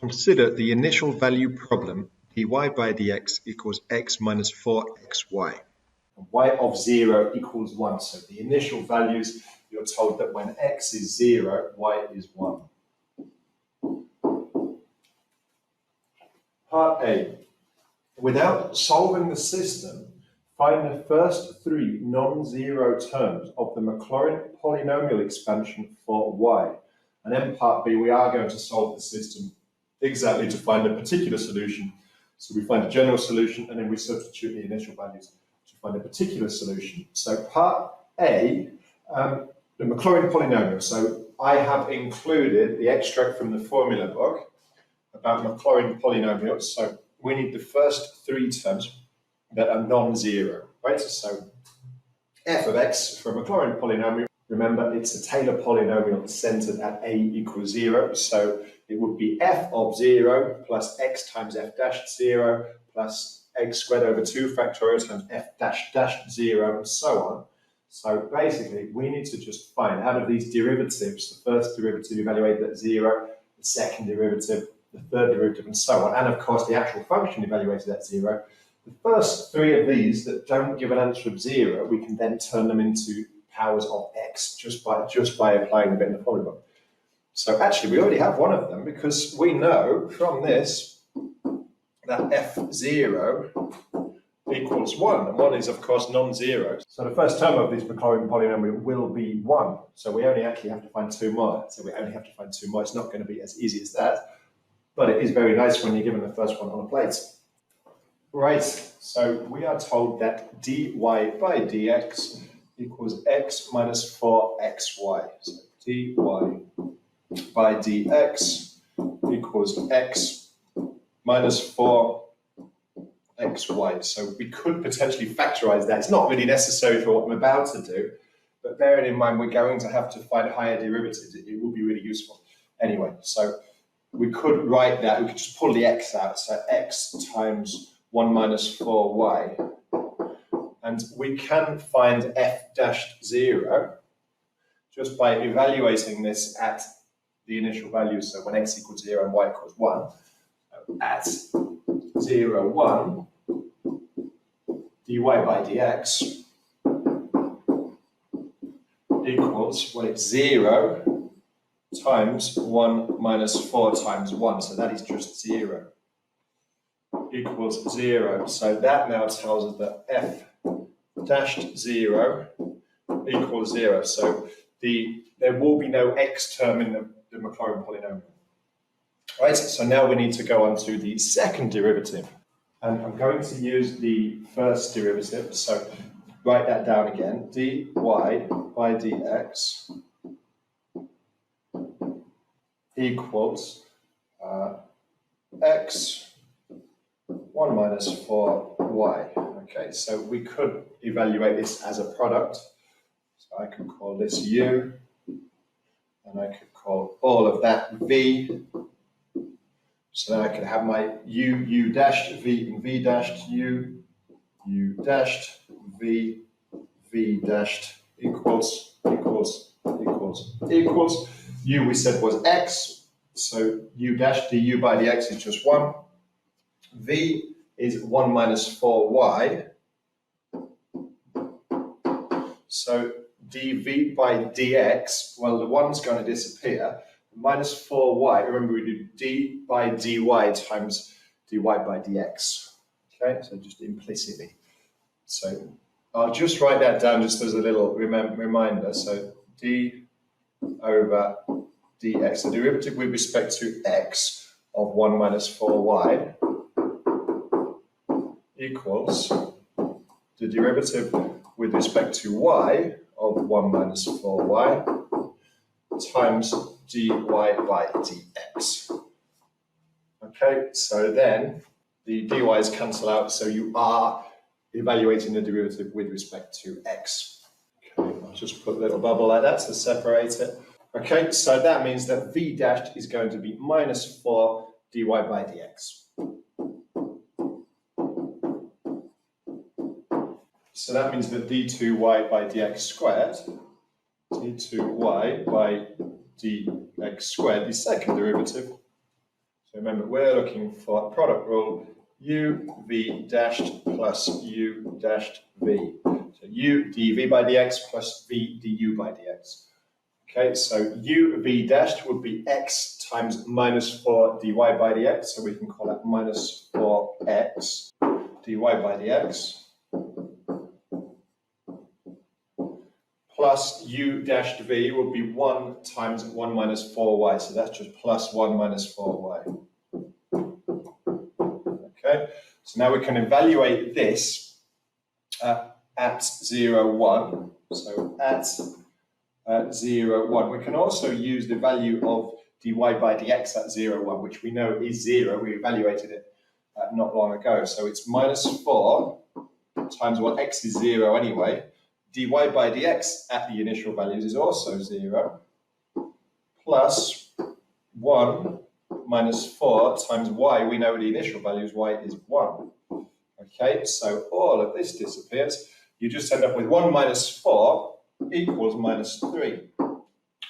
Consider the initial value problem dy by dx equals x minus 4xy. Y of 0 equals 1. So the initial values, you're told that when x is 0, y is 1. Part A. Without solving the system, find the first three non-zero terms of the Maclaurin polynomial expansion for y. And then part B, we are going to solve the system exactly to find a particular solution. So we find a general solution and then we substitute the initial values to find a particular solution. So part A, the Maclaurin polynomial. So I have included the extract from the formula book about Maclaurin polynomials. So we need the first three terms that are non-zero, right? So f of x for a Maclaurin polynomial, remember it's a Taylor polynomial centered at a equals 0. So it would be f of 0 plus x times f dashed 0 plus x squared over 2 factorial times f dash dashed 0 and so on. So basically we need to just find out of these derivatives, the first derivative evaluated at 0, the second derivative, the third derivative and so on, and of course the actual function evaluated at 0. The first three of these that don't give an answer of 0, we can then turn them into powers of x just by applying a bit in the formula. So actually we already have one of them because we know from this that f0 equals 1, and 1 is of course non-zero. So the first term of this Maclaurin polynomial will be 1. So we only actually have to find two more. So we only have to find two more. It's not going to be as easy as that, but it is very nice when you're given the first one on a plate. Right, so we are told that dy by dx equals x minus 4xy. So dy by dx equals x minus 4xy. So we could potentially factorize that. It's not really necessary for what I'm about to do, but bearing in mind we're going to have to find higher derivatives, it will be really useful. Anyway, so we could write that, we could just pull the x out, so x times 1 minus 4y, and we can find f dashed 0 just by evaluating this at the initial values. So when x equals 0 and y equals 1, at 0, 1, dy by dx equals, well, it's 0 times 1 minus 4 times 1, so that is just 0. Equals 0. So that now tells us that f dashed 0 equals 0. So there will be no x term in the Maclaurin polynomial. Right, so now we need to go on to the second derivative. And I'm going to use the first derivative. So write that down again. dy by dx equals x 1 minus 4y. Okay, so we could evaluate this as a product. So I could call this u, and I could call all of that v. So then I could have my u dashed, v and v dashed, u dashed, v dashed equals. U we said was x, so u dashed du by dx is just 1. V is 1 minus 4y. So dv by dx, well, the 1's going to disappear. Minus 4y, remember we do d by dy times dy by dx. Okay, so just implicitly. So I'll just write that down just as a little reminder. So d over dx, the derivative with respect to x of 1 minus 4y equals the derivative with respect to y of 1 minus 4y times dy by dx. Okay, so then the dy's cancel out, so you are evaluating the derivative with respect to x. Okay, I'll just put a little bubble like that to separate it. Okay, so that means that v dashed is going to be minus 4 dy by dx. So that means that d2y by dx squared, d2y by dx squared, the second derivative, So remember, we're looking for a product rule, u v dashed plus u dashed v. So u dv by dx plus v du by dx. Okay, so u v dashed would be x times minus 4 dy by dx, so we can call that minus 4x dy by dx. Plus u dashed v would be 1 times 1 minus 4y, so that's just plus 1 minus 4y. Okay, so now we can evaluate this at 0, 1. So at 0, 1. We can also use the value of dy by dx at 0, 1, which we know is 0. We evaluated it not long ago. So it's minus 4 times, well, x is 0 anyway. Dy by dx at the initial values is also 0, plus 1 minus 4 times y. We know the initial values, y is 1. Okay, so all of this disappears. You just end up with 1 minus 4 equals minus 3,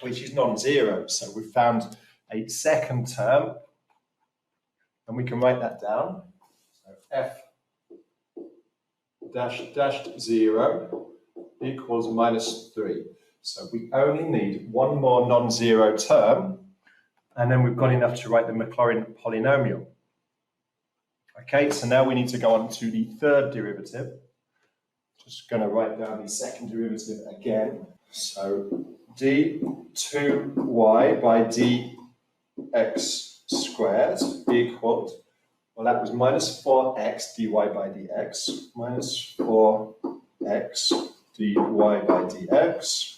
which is non-zero. So we've found a second term, and we can write that down. So f dashed 0 equals minus 3. So we only need one more non-zero term, and then we've got enough to write the Maclaurin polynomial. Okay, so now we need to go on to the third derivative. Just going to write down the second derivative again. So d2y by dx squared equals, well, that was minus 4x dy by dx, minus 4x dy by dx,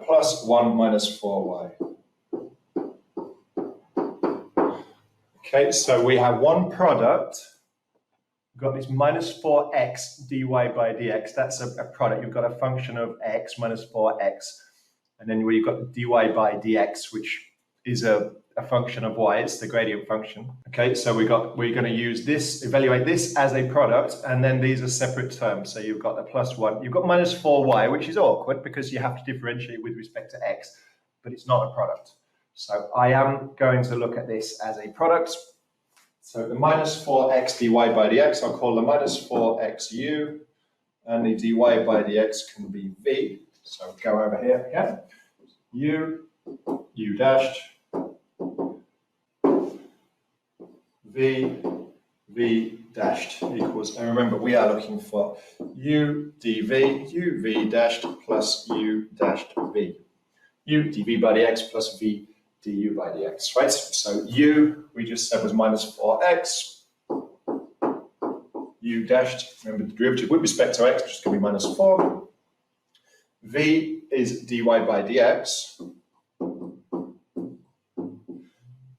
plus 1 minus 4y. Okay, so we have one product. We've got this minus 4x dy by dx. That's a product. You've got a function of x minus 4x. And then you've got the dy by dx, which is a function of y. It's the gradient function. Okay, so we're going to use this, evaluate this as a product, and then these are separate terms. So you've got the plus 1. You've got minus 4y, which is awkward because you have to differentiate with respect to x, but it's not a product. So I am going to look at this as a product. So the minus 4x dy by dx, I'll call the minus 4xu, and the dy by dx can be v. So go over here again. U dashed, v dashed equals, and remember we are looking for u dv, u dashed plus u dashed v. U dv by dx plus v du by dx, right? So u, we just said, was minus 4x. U dashed, remember the derivative with respect to x, which is going to be minus 4. V is dy by dx.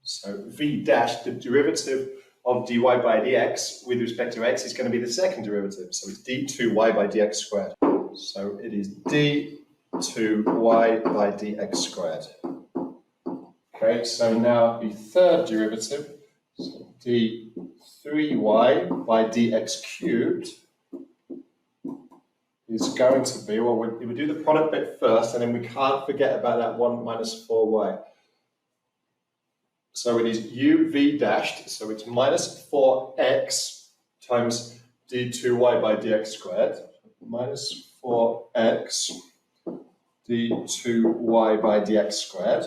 So v dashed, the derivative of dy by dx with respect to x is going to be the second derivative. So it's d2y by dx squared. So it is d2y by dx squared. Okay, so now the third derivative, so d3y by dx cubed is going to be, well, we do the product bit first, and then we can't forget about that 1 minus 4y. So it is uv dashed, so it's minus 4x times d2y by dx squared, minus 4x d2y by dx squared.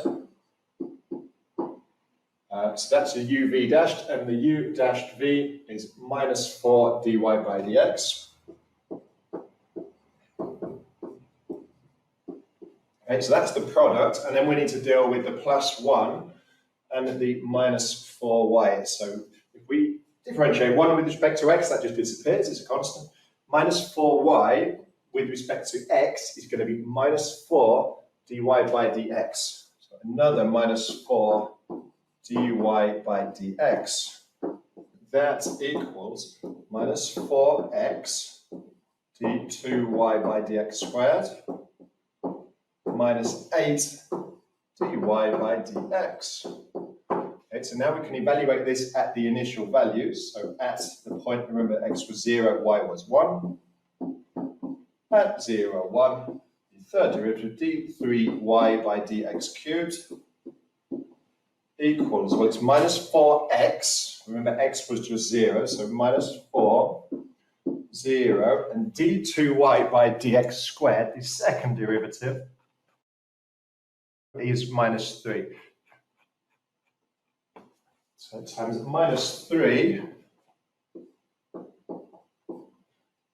So that's a uv dashed, and the u dashed v is minus 4 dy by dx. Okay, so that's the product, and then we need to deal with the plus 1 and the minus 4y. So if we differentiate 1 with respect to x, that just disappears, it's a constant. Minus 4y with respect to x is going to be minus 4 dy by dx. So another minus 4 dy by dx. That equals minus 4x d2y by dx squared minus 8 dy by dx. Okay, so now we can evaluate this at the initial values. So at the point, remember, x was 0, y was 1. At 0, 1, the third derivative, d3y by dx cubed equals, well, it's minus 4x. Remember, x was just 0, so minus 4, 0, and d2y by dx squared, the second derivative, is minus 3. So times minus 3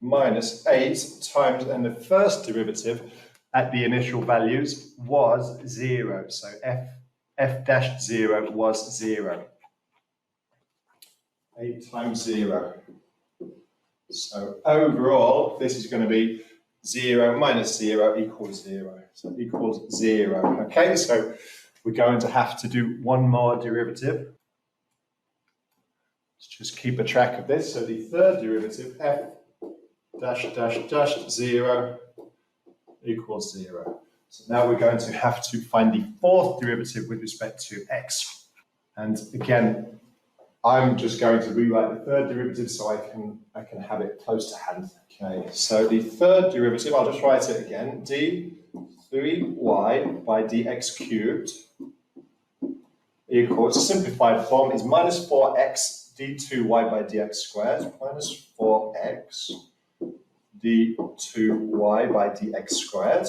minus 8 times, and the first derivative at the initial values was 0. So f dash 0 was 0. 8 times 0. So overall, this is going to be 0 minus 0 equals 0. So it equals 0. Okay, so we're going to have to do one more derivative. Let's just keep a track of this. So the third derivative, f dash dash dash 0 equals 0. So now we're going to have to find the fourth derivative with respect to x. And again, I'm just going to rewrite the third derivative so I can have it close to hand. Okay, so the third derivative, I'll just write it again, d3y by dx cubed equals, simplified form is minus 4x d2y by dx squared, minus 4x d2y by dx squared,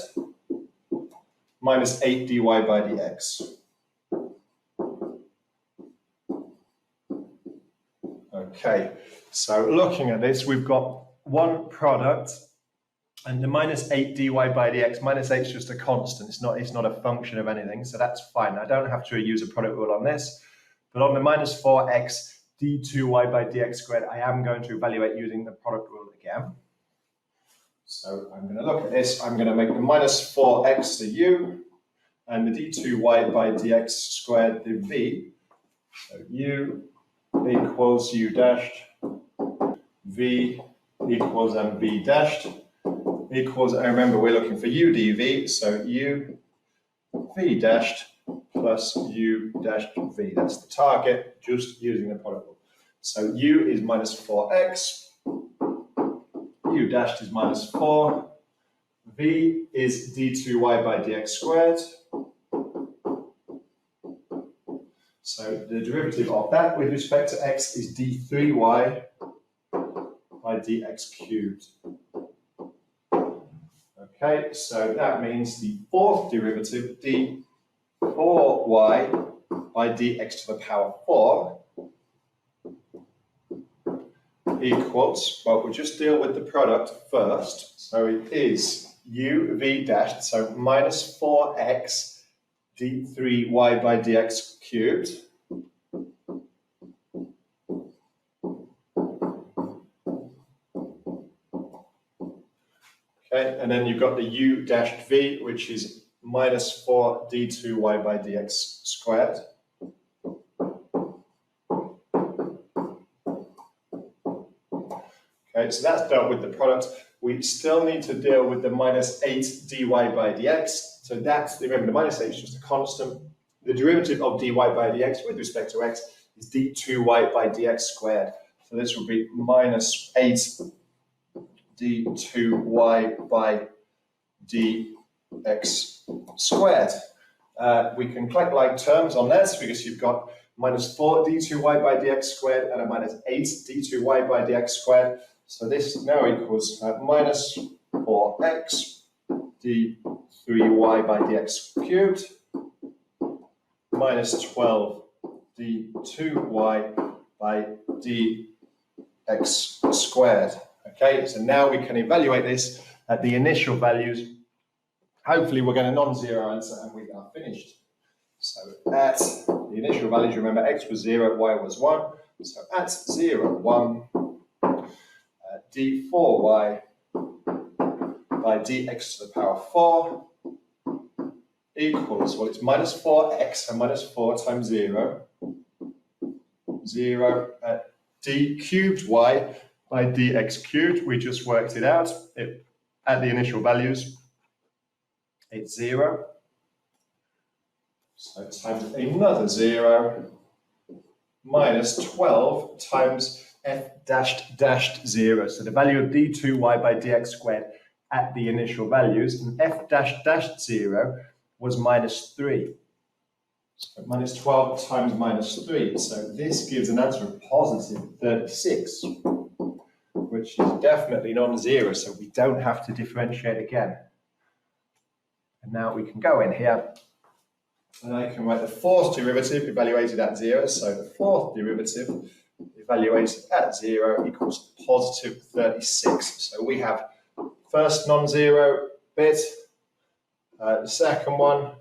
minus 8 dy by dx. Okay, so looking at this, we've got one product, and the minus 8 dy by dx, minus 8 is just a constant, it's not a function of anything, so that's fine. I don't have to use a product rule on this, but on the minus 4x d2y by dx squared, I am going to evaluate using the product rule again. So I'm going to look at this, I'm going to make the minus 4x the u, and the d2y by dx squared the v. So u equals u dashed, v equals and v dashed equals, and remember we're looking for u dv, so u v dashed plus u dashed v. That's the target, just using the product rule. So u is minus 4x, u dashed is minus 4, v is d2y by dx squared. So the derivative of that with respect to x is d3y by dx cubed. Okay, so that means the fourth derivative, d4y by dx to the power 4 equals, well, we'll just deal with the product first. So it is u v dashed, so minus 4x d3y by dx cubed. Okay, and then you've got the u dashed v, which is minus 4 d2y by dx squared. Okay, so that's dealt with the product. We still need to deal with the minus 8 dy by dx. So that's, remember, the minus 8 is just a constant. The derivative of dy by dx with respect to x is d2y by dx squared. So this will be minus 8 d2y by dx squared. We can collect like terms on this because you've got minus 4 d2y by dx squared and a minus 8 d2y by dx squared. So this now equals minus 4x d3y by dx cubed minus 12 d2y by dx squared. Okay, so now we can evaluate this at the initial values. Hopefully we'll get a non-zero answer and we are finished. So at the initial values, remember x was 0, y was 1. So at 0, 1, d4y by dx to the power 4 equals, well, it's minus 4x, and minus 4 times 0, 0 at d cubed y by dx cubed. We just worked it out. At the initial values, it's 0. So times another 0 minus 12 times f dashed dashed 0. So the value of d2y by dx squared at the initial values, and f dashed dashed 0 was minus 3. So minus 12 times minus 3. So this gives an answer of positive 36, which is definitely non-zero, so we don't have to differentiate again. And now we can go in here, and I can write the fourth derivative evaluated at 0. So the fourth derivative evaluated at 0 equals positive 36. So we have first non-zero bit, the second one,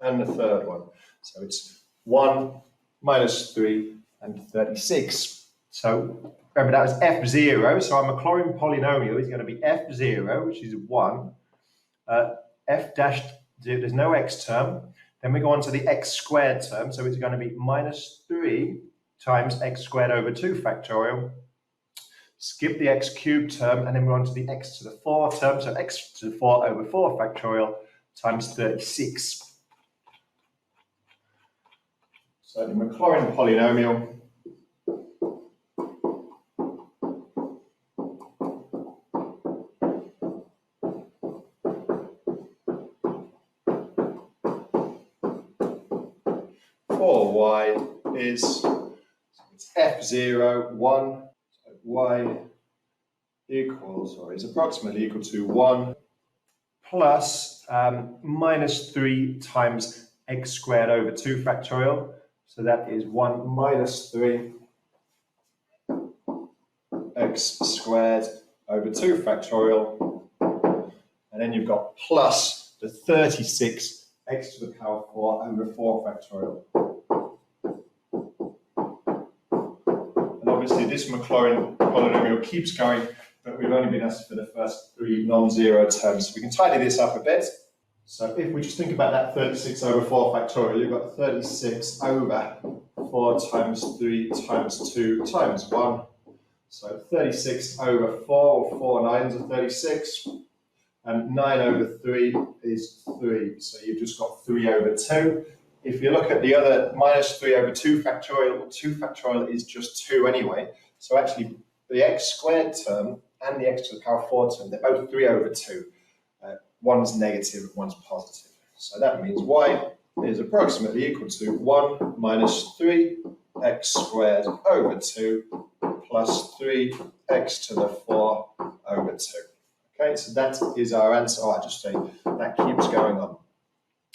and the third one. So it's 1 minus 3 and 36. So remember that was f0. So our Maclaurin polynomial is going to be f0, which is 1. F dash 0, there's no x term. Then we go on to the x squared term. So it's going to be minus 3 times x squared over 2 factorial. Skip the x cubed term, and then we're on to the x to the 4 term. So x to the 4 over 4 factorial times 36. So the Maclaurin polynomial for y is, it's f0, 1, so y equals, or is approximately equal to 1 plus minus 3 times x squared over 2 factorial. So that is 1 minus 3 x squared over 2 factorial. And then you've got plus the 36 x to the power 4 over 4 factorial. And obviously this Maclaurin polynomial keeps going, but we've only been asked for the first 3 non-zero terms. So we can tidy this up a bit. So if we just think about that 36 over 4 factorial, you've got 36 over 4 times 3 times 2 times 1. So 36 over 4, or 4 nines are 36. And 9 over 3 is 3. So you've just got 3 over 2. If you look at the other minus 3 over 2 factorial, 2 factorial is just 2 anyway. So actually the x squared term and the x to the power 4 term, they're both 3 over 2. One's negative, one's positive. So that means y is approximately equal to 1 minus 3 x squared over 2 plus 3 x to the 4 over 2. Okay, so that is our answer. Oh, I just say that keeps going on.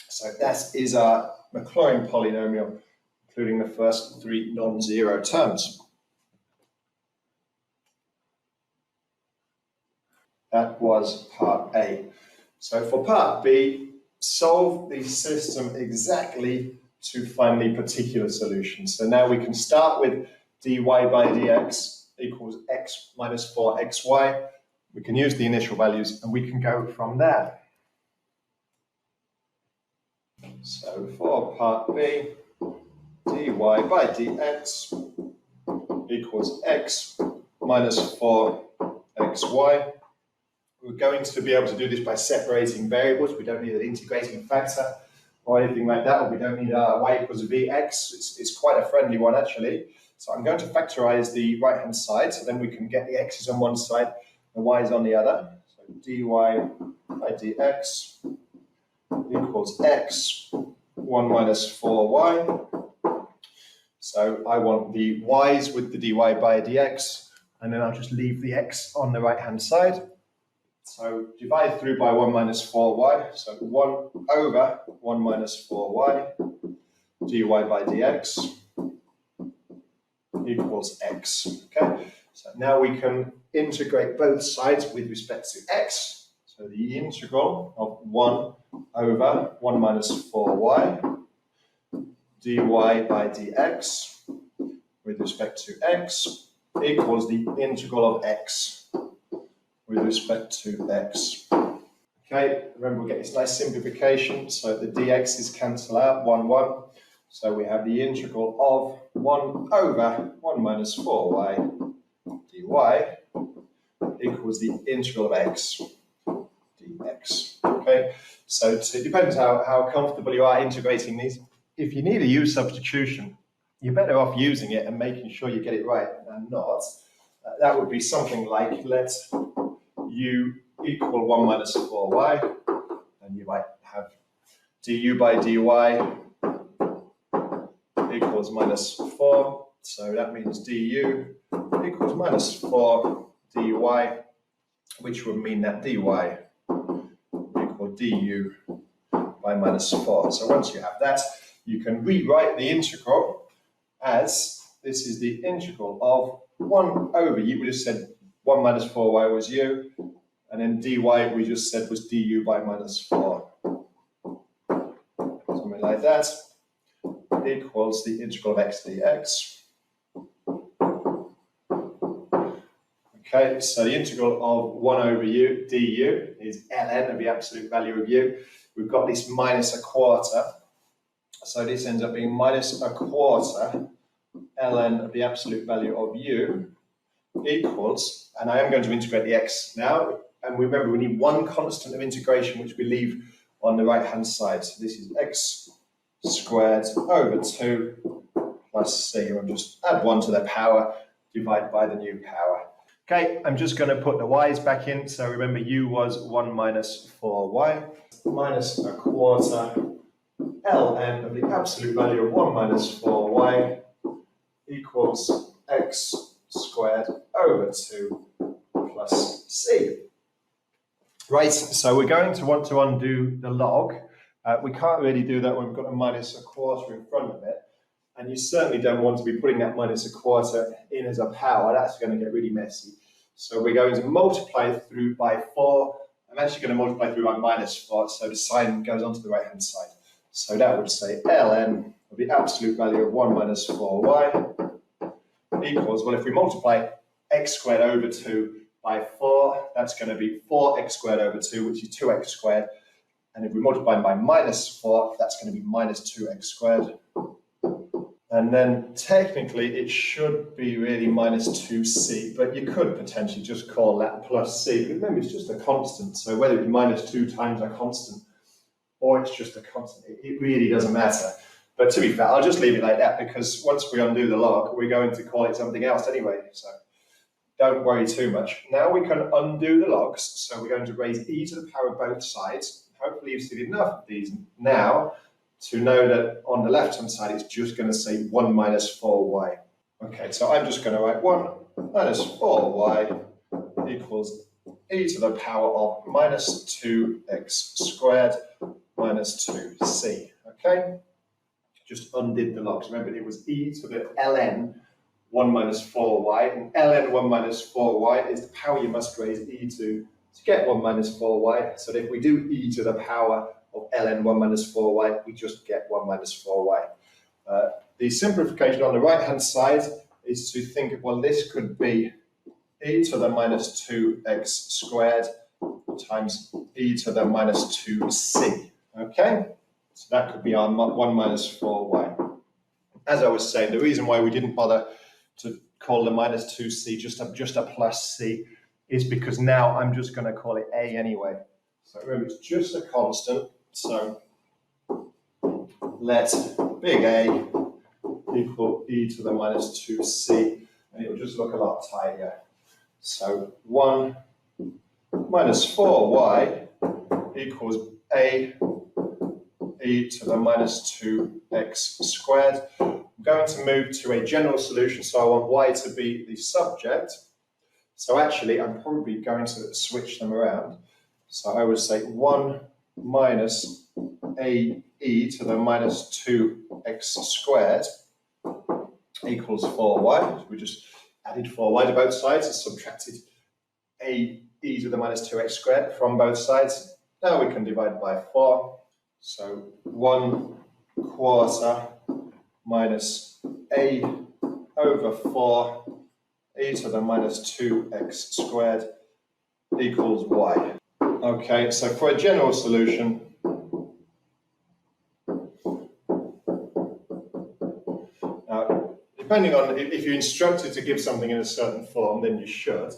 So that is our Maclaurin polynomial, including the first 3 non-zero terms. That was part A. So for part B, solve the system exactly to find the particular solution. So now we can start with dy by dx equals x minus 4xy. We can use the initial values and we can go from there. So for part B, dy by dx equals x minus 4xy. We're going to be able to do this by separating variables. We don't need an integrating factor or anything like that, or we don't need y equals vx. It's quite a friendly one, actually. So I'm going to factorize the right-hand side, so then we can get the x's on one side and y's on the other. So dy by dx equals x 1 minus 4y. So I want the y's with the dy by dx, and then I'll just leave the x on the right-hand side. So divide through by 1 minus 4y, so 1 over 1 minus 4y, dy by dx equals x. Okay, so now we can integrate both sides with respect to x. So the integral of 1 over 1 minus 4y dy by dx with respect to x equals the integral of x with respect to x. Okay, remember we get this nice simplification, so the dx's cancel out, 1, 1. So we have the integral of 1 over 1 minus 4y dy equals the integral of x dx. Okay, so it depends how comfortable you are integrating these. If you need a u substitution, you're better off using it and making sure you get it right than not. That would be something like, let u equal 1 minus 4y, and you might have du by dy equals minus 4. So that means du equals minus 4 dy, which would mean that dy equal du by minus 4. So once you have that, you can rewrite the integral as this is the integral of 1 over u. We just said 1 minus 4y was u, and then dy we just said was du by minus 4. Something like that equals the integral of x dx. Okay, so the integral of 1 over u du is ln of the absolute value of u. We've got this minus a quarter, so this ends up being minus a quarter ln of the absolute value of u equals, and I am going to integrate the x now, and remember we need one constant of integration which we leave on the right hand side. So this is x squared over 2 plus c, and just add 1 to the power, divide by the new power. Okay, I'm just going to put the y's back in. So remember u was 1 minus 4y, minus a quarter ln of the absolute value of 1 minus 4y equals x squared over 2 plus c. Right, so we're going to want to undo the log. We can't really do that when we've got a minus a quarter in front of it. And you certainly don't want to be putting that minus a quarter in as a power. That's going to get really messy. So we're going to multiply through by 4. I'm actually going to multiply through by minus 4, so the sign goes onto the right-hand side. So that would say ln of the absolute value of 1 minus 4y equals, well, if we multiply x squared over 2 by 4, that's going to be 4x squared over 2, which is 2x squared. And if we multiply by minus 4, that's going to be minus 2x squared. And then technically it should be really minus 2c, but you could potentially just call that plus c. But remember, it's just a constant, so whether it's minus 2 times a constant or it's just a constant, it really doesn't matter. But to be fair, I'll just leave it like that, because once we undo the log, we're going to call it something else anyway, so don't worry too much. Now we can undo the logs, so we're going to raise e to the power of both sides. Hopefully you've seen enough of these now to know that on the left-hand side, it's just going to say 1 minus 4y. Okay, so I'm just going to write 1 minus 4y equals e to the power of minus 2x squared minus 2c. Okay, just undid the logs. Remember, it was e to the ln 1 minus 4y, and ln 1 minus 4y is the power you must raise e to get 1 minus 4y. So that if we do e to the power of ln 1 minus 4y, we just get 1 minus 4y. The simplification on the right-hand side is to think, well, this could be e to the minus 2x squared times e to the minus 2c. Okay, so that could be our 1 minus 4y. As I was saying, the reason why we didn't bother to call the minus 2c just a plus c is because now I'm just going to call it a anyway. So remember, it's just a constant. So let big A equal e to the minus 2c, and it will just look a lot tidier. So 1 minus 4y equals a e to the minus 2x squared. I'm going to move to a general solution, so I want y to be the subject. So actually, I'm probably going to switch them around. So I would say 1 minus a e to the minus 2x squared equals 4y. We just added 4y to both sides and subtracted a e to the minus 2x squared from both sides. Now we can divide by 4. So 1 quarter minus a over 4 e to the minus 2x squared equals y. Okay, so for a general solution, depending on if you're instructed to give something in a certain form, then you should.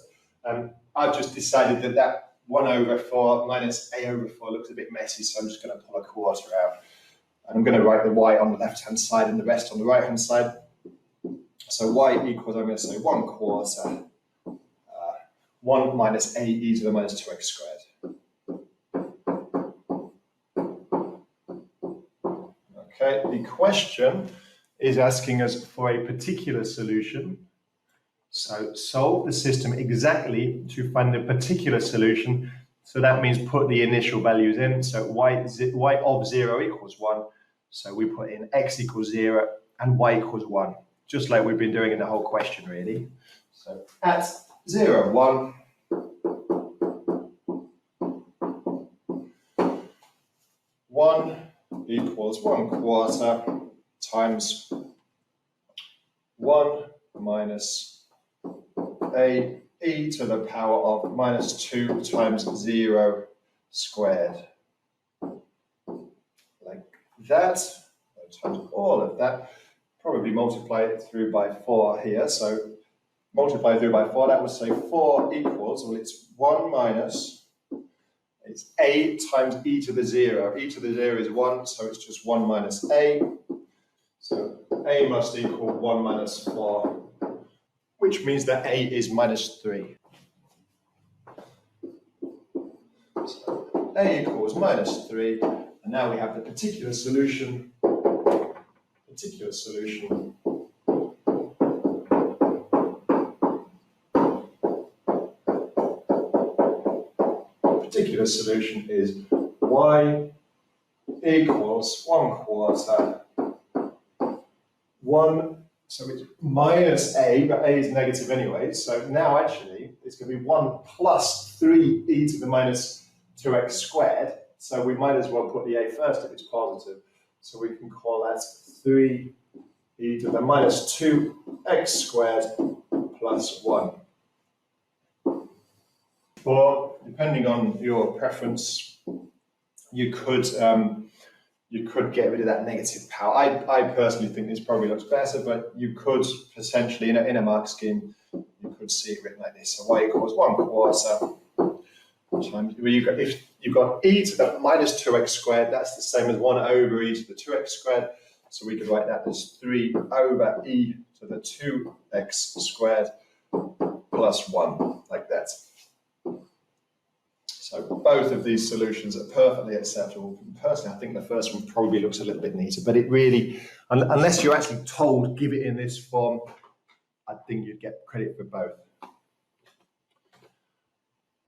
I've just decided that 1 over 4 minus a over 4 looks a bit messy, so I'm just going to pull a quarter out. And I'm going to write the y on the left-hand side and the rest on the right-hand side. So y equals, I'm going to say 1 quarter, 1 minus a e to the minus 2x squared. Okay, the question is asking us for a particular solution. So solve the system exactly to find a particular solution. So that means put the initial values in. So y of 0 equals 1. So we put in x equals 0 and y equals 1, just like we've been doing in the whole question, really. So at 0, 1, equals 1/4 times 1 minus a e to the power of minus 2 times 0 squared. Like that, times all of that. Probably multiply it through by 4 here. So multiply through by 4, that would say 4 equals, well, it's 1 minus, it's a times e to the 0. E to the 0 is 1, so it's just 1 minus a. So a must equal 1 minus 4, which means that a is minus 3. So a equals minus 3, and now we have the particular solution. Particular solution is y equals 1/4 1, so it's minus a, but a is negative anyway, so now actually it's going to be 1 plus 3 e to the minus 2x squared, so we might as well put the a first if it's positive, so we can call that 3 e to the minus 2x squared plus 1. Or, depending on your preference, you could get rid of that negative power. I personally think this probably looks better, but you could potentially, in a mark scheme, you could see it written like this. So y equals 1/4 times, if you've got e to the minus 2x squared, that's the same as 1 over e to the 2x squared. So we could write that as 3 over e to the 2x squared plus 1, like that. So both of these solutions are perfectly acceptable. Personally, I think the first one probably looks a little bit neater, but it really, unless you're actually told, give it in this form, I think you'd get credit for both.